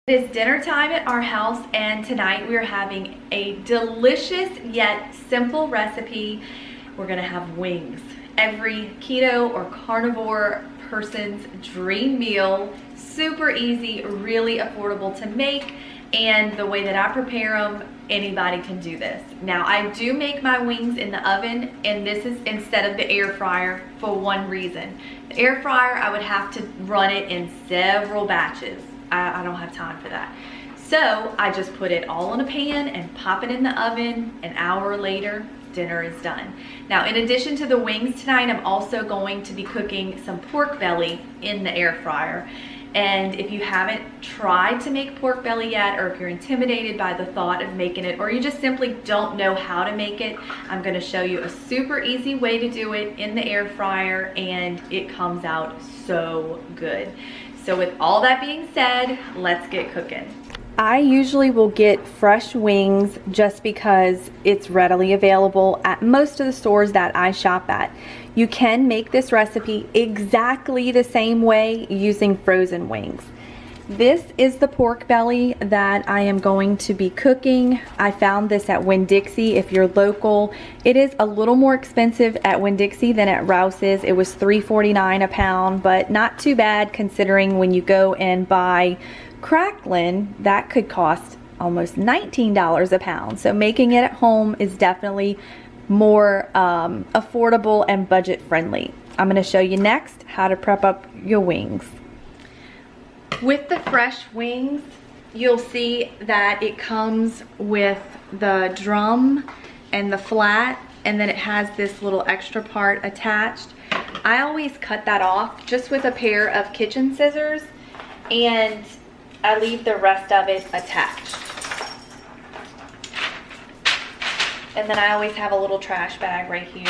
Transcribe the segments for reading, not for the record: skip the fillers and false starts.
It is dinner time at our house, and tonight we are having a delicious yet simple recipe. We're gonna have wings. Every keto or carnivore person's dream meal. Super easy, really affordable to make, and the way that I prepare them, anybody can do this. Now, I do make my wings in the oven, and this is instead of the air fryer for one reason. The air fryer, I would have to run it in several batches. I don't have time for that. So I just put it all in a pan and pop it in the oven. An hour later, dinner is done. Now, in addition to the wings tonight, I'm also going to be cooking some pork belly in the air fryer. And if you haven't tried to make pork belly yet, or if you're intimidated by the thought of making it, or you just simply don't know how to make it, I'm gonna show you a super easy way to do it in the air fryer, and it comes out so good. So with all that being said, let's get cooking. I usually will get fresh wings just because it's readily available at most of the stores that I shop at. You can make this recipe exactly the same way using frozen wings. This is the pork belly that I am going to be cooking. I found this at Winn-Dixie. If you're local, it is a little more expensive at Winn-Dixie than at Rouse's. It was $3.49 a pound, but not too bad considering when you go and buy Cracklin, that could cost almost $19 a pound. So making it at home is definitely more affordable and budget friendly. I'm going to show you next how to prep up your wings. With the fresh wings, you'll see that it comes with the drum and the flat, and then it has this little extra part attached. I always cut that off just with a pair of kitchen scissors, and I leave the rest of it attached. And then I always have a little trash bag right here.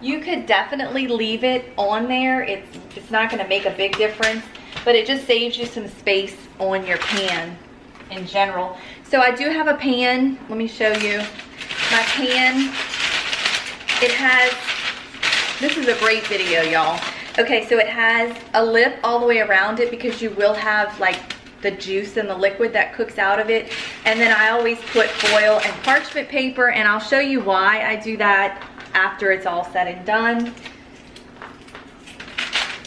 You could definitely leave it on there. It's not gonna make a big difference, but it just saves you some space on your pan in general. So I do have a pan. Let me show you. My pan, it has, this is a great video, y'all. Okay, so it has a lip all the way around it because you will have like the juice and the liquid that cooks out of it. And then I always put foil and parchment paper, and I'll show you why I do that after it's all said and done.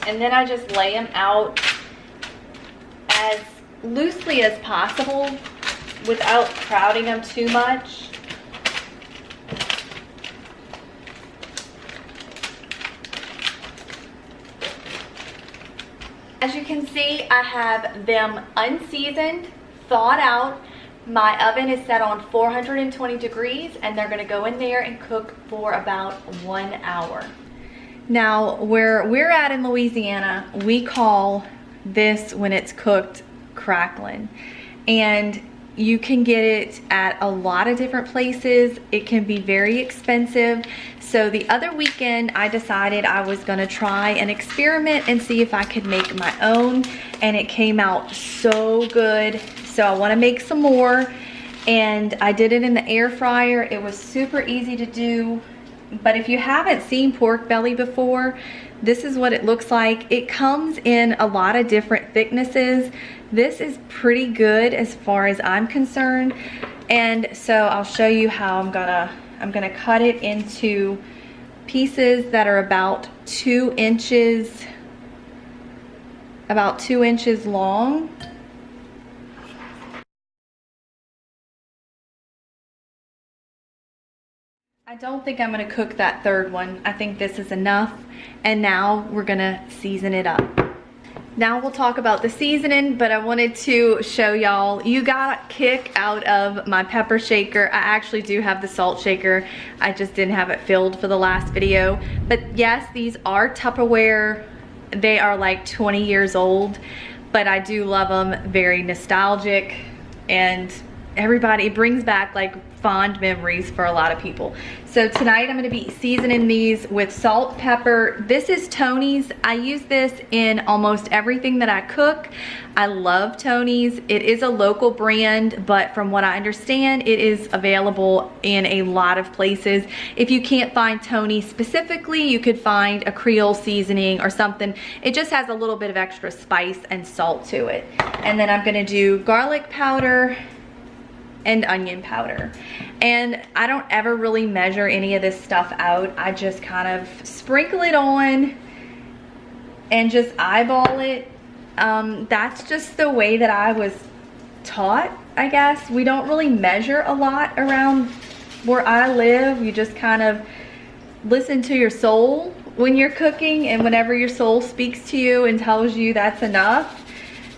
And then I just lay them out as loosely as possible without crowding them too much. As you can see, I have them unseasoned, thawed out. My oven is set on 420 degrees, and they're gonna go in there and cook for about 1 hour. Now, where we're at in Louisiana, we call this, when it's cooked, cracklin. And you can get it at a lot of different places. It can be very expensive. So the other weekend, I decided I was gonna try an experiment and see if I could make my own, and it came out so good. So I wanna make some more, and I did it in the air fryer. It was super easy to do, but if you haven't seen pork belly before, this is what it looks like. It comes in a lot of different thicknesses. This is pretty good as far as I'm concerned. And so I'll show you how I'm gonna cut it into pieces that are about 2 inches long. I don't think I'm gonna cook that third one. I think this is enough. And now we're gonna season it up. Now we'll talk about the seasoning, but I wanted to show y'all, you got a kick out of my pepper shaker. I actually do have the salt shaker. I just didn't have it filled for the last video. But yes, these are Tupperware. They are like 20 years old, but I do love them. Very nostalgic, and it brings back like fond memories for a lot of people. So tonight I'm gonna be seasoning these with salt, pepper. This is Tony's. I use this in almost everything that I cook. I love Tony's. It is a local brand, but from what I understand, it is available in a lot of places. If you can't find Tony's specifically, you could find a Creole seasoning or something. It just has a little bit of extra spice and salt to it. And then I'm gonna do garlic powder and onion powder. And I don't ever really measure any of this stuff out. I just kind of sprinkle it on and just eyeball it. That's just the way that I was taught, I guess. We don't really measure a lot around where I live. You just kind of listen to your soul when you're cooking, and whenever your soul speaks to you and tells you that's enough,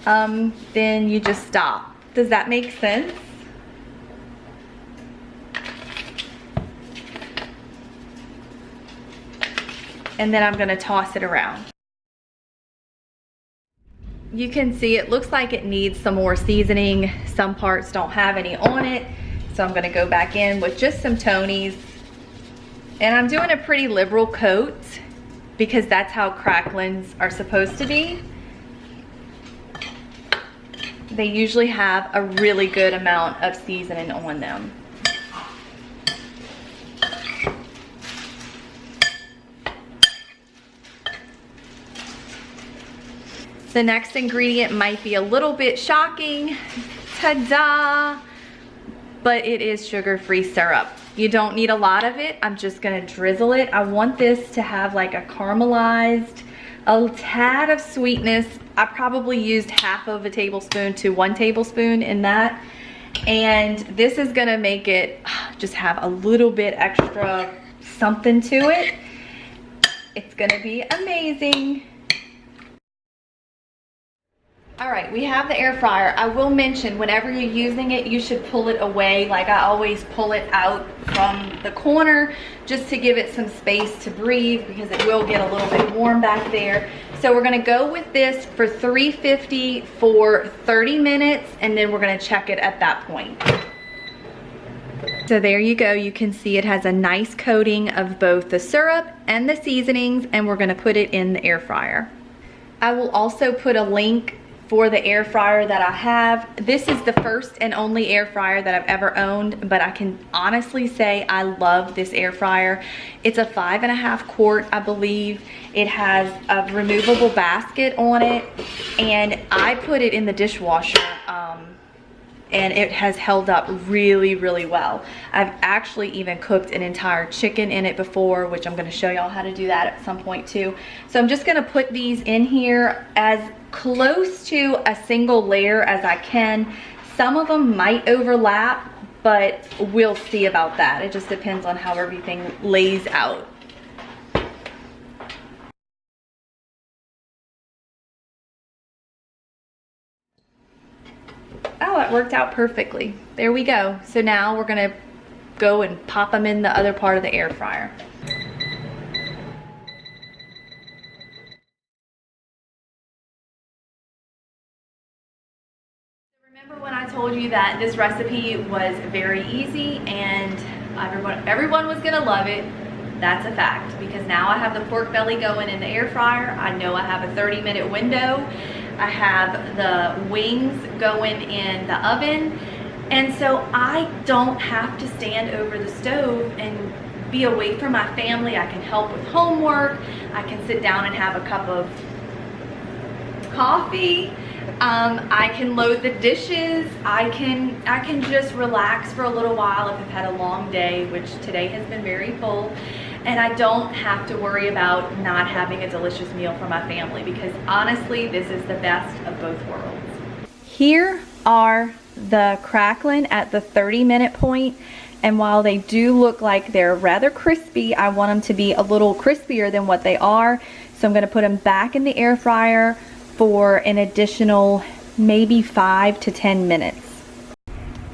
then you just stop. Does that make sense? And then I'm gonna toss it around. You can see it looks like it needs some more seasoning. Some parts don't have any on it. So I'm gonna go back in with just some Tony's. And I'm doing a pretty liberal coat because that's how cracklins are supposed to be. They usually have a really good amount of seasoning on them. The next ingredient might be a little bit shocking, ta-da, but it is sugar-free syrup. You don't need a lot of it. I'm just gonna drizzle it. I want this to have like a caramelized, a tad of sweetness. I probably used half of a tablespoon to 1 tablespoon in that. And this is gonna make it just have a little bit extra something to it. It's gonna be amazing. All right, we have the air fryer. I will mention, whenever you're using it, you should pull it away. Like I always pull it out from the corner just to give it some space to breathe, because it will get a little bit warm back there. So we're gonna go with this for 350 for 30 minutes, and then we're gonna check it at that point. So there you go. You can see it has a nice coating of both the syrup and the seasonings, and we're gonna put it in the air fryer. I will also put a link for the air fryer that I have. This is the first and only air fryer that I've ever owned, but I can honestly say I love this air fryer. It's a 5.5 quart, I believe. It has a removable basket on it, and I put it in the dishwasher, and it has held up really, really well. I've actually even cooked an entire chicken in it before, which I'm gonna show y'all how to do that at some point too. So I'm just gonna put these in here as close to a single layer as I can. Some of them might overlap, but we'll see about that. It just depends on how everything lays out. Oh, it worked out perfectly. There we go. So now we're gonna go and pop them in the other part of the air fryer. Remember when I told you that this recipe was very easy and everyone was gonna love it? That's a fact, because now I have the pork belly going in the air fryer. I know I have a 30-minute window. I have the wings going in the oven, and so I don't have to stand over the stove and be away from my family. I can help with homework. I can sit down and have a cup of coffee. I can load the dishes. I can just relax for a little while if I've had a long day, which today has been very full. And I don't have to worry about not having a delicious meal for my family, because honestly, this is the best of both worlds. Here are the cracklin at the 30-minute point, and while they do look like they're rather crispy, I want them to be a little crispier than what they are. So I'm gonna put them back in the air fryer for an additional maybe 5 to 10 minutes.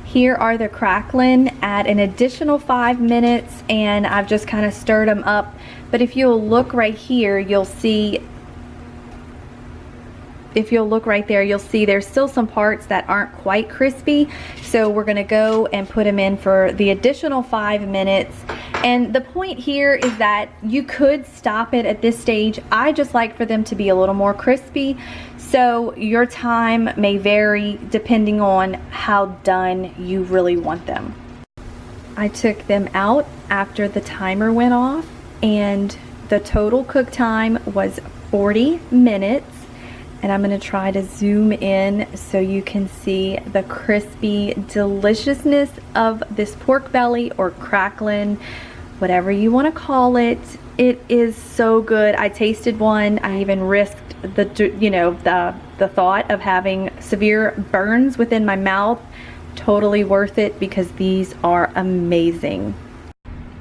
Here are the cracklin at an additional 5 minutes, and I've just kind of stirred them up. But if you'll look right here, you'll see if you'll look right there, you'll see there's still some parts that aren't quite crispy. So we're gonna go and put them in for the additional 5 minutes. And the point here is that you could stop it at this stage. I just like for them to be a little more crispy. So your time may vary depending on how done you really want them. I took them out after the timer went off, and the total cook time was 40 minutes. And I'm gonna try to zoom in so you can see the crispy deliciousness of this pork belly or cracklin, whatever you wanna call it. It is so good. I tasted one. I even risked the thought of having severe burns within my mouth. Totally worth it because these are amazing.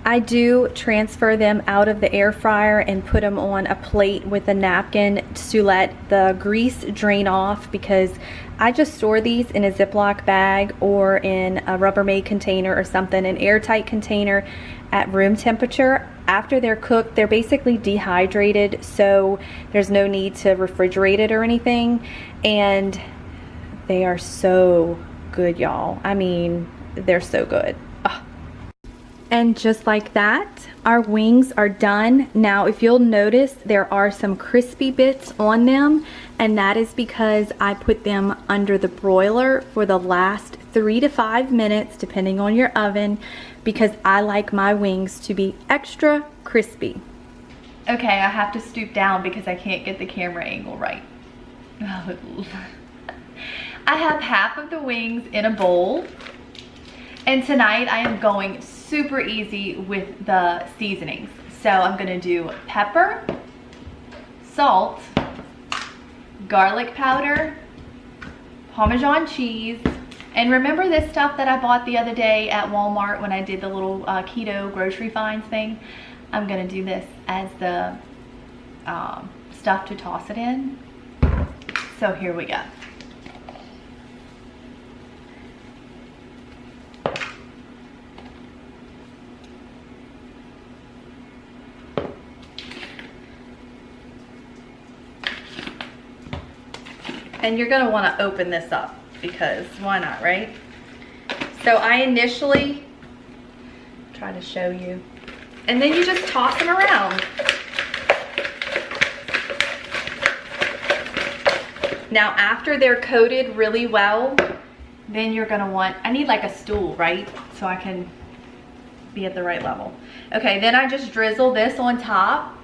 I do transfer them out of the air fryer and put them on a plate with a napkin to let the grease drain off, because I just store these in a Ziploc bag or in a Rubbermaid container or something, an airtight container at room temperature. After they're cooked, they're basically dehydrated, so there's no need to refrigerate it or anything. And they are so good, y'all. I mean, they're so good. And just like that, our wings are done. Now, if you'll notice, there are some crispy bits on them, and that is because I put them under the broiler for the last 3 to 5 minutes, depending on your oven, because I like my wings to be extra crispy. Okay, I have to stoop down because I can't get the camera angle right. I have half of the wings in a bowl, and tonight I am going super easy with the seasonings. So I'm gonna do pepper, salt, garlic powder, Parmesan cheese, and remember this stuff that I bought the other day at Walmart when I did the little keto grocery finds thing? I'm gonna do this as the stuff to toss it in. So here we go. And you're gonna wanna open this up because why not, right? So I initially try to show you, and then you just toss them around. Now after they're coated really well, then you're gonna want, I need like a stool, right? So I can be at the right level. Okay, then I just drizzle this on top.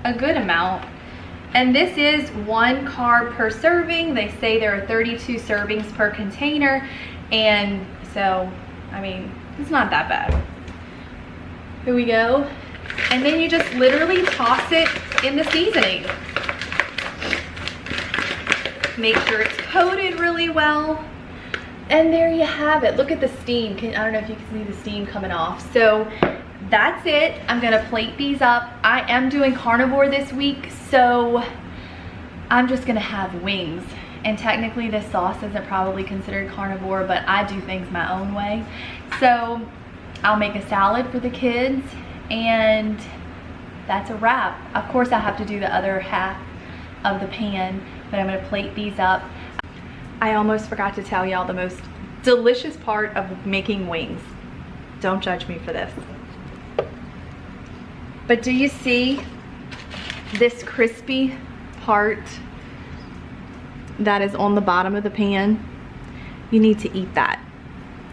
A good amount. And this is 1 carb per serving. They say there are 32 servings per container. And so, I mean, it's not that bad. Here we go. And then you just literally toss it in the seasoning. Make sure it's coated really well. And there you have it. Look at the steam. I don't know if you can see the steam coming off. So that's it. I'm gonna plate these up. I am doing carnivore this week, so I'm just gonna have wings. And technically this sauce isn't probably considered carnivore, but I do things my own way. So I'll make a salad for the kids, and that's a wrap. Of course I have to do the other half of the pan, but I'm gonna plate these up. I almost forgot to tell y'all the most delicious part of making wings. Don't judge me for this. But do you see this crispy part that is on the bottom of the pan? You need to eat that.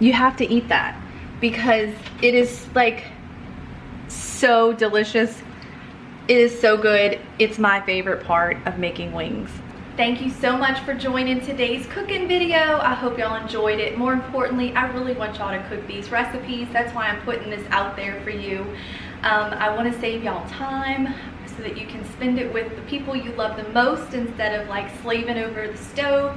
You have to eat that because it is like so delicious. It is so good. It's my favorite part of making wings. Thank you so much for joining today's cooking video. I hope y'all enjoyed it. More importantly, I really want y'all to cook these recipes. That's why I'm putting this out there for you. I want to save y'all time so that you can spend it with the people you love the most instead of like slaving over the stove.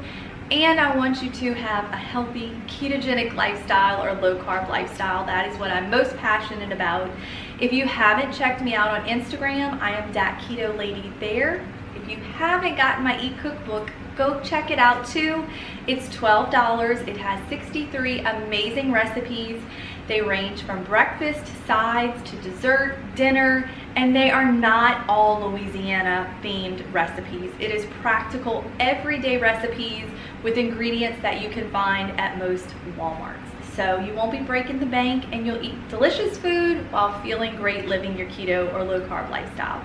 And I want you to have a healthy ketogenic lifestyle or low carb lifestyle. That is what I'm most passionate about. If you haven't checked me out on Instagram, I am that keto lady there. If you haven't gotten my e-cookbook, go check it out too. It's $12. It has 63 amazing recipes. They range from breakfast, sides, to dessert, dinner, and they are not all Louisiana themed recipes. It is practical, everyday recipes with ingredients that you can find at most Walmarts. So you won't be breaking the bank, and you'll eat delicious food while feeling great living your keto or low carb lifestyle.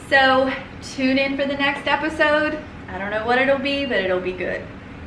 So tune in for the next episode. I don't know what it'll be, but it'll be good.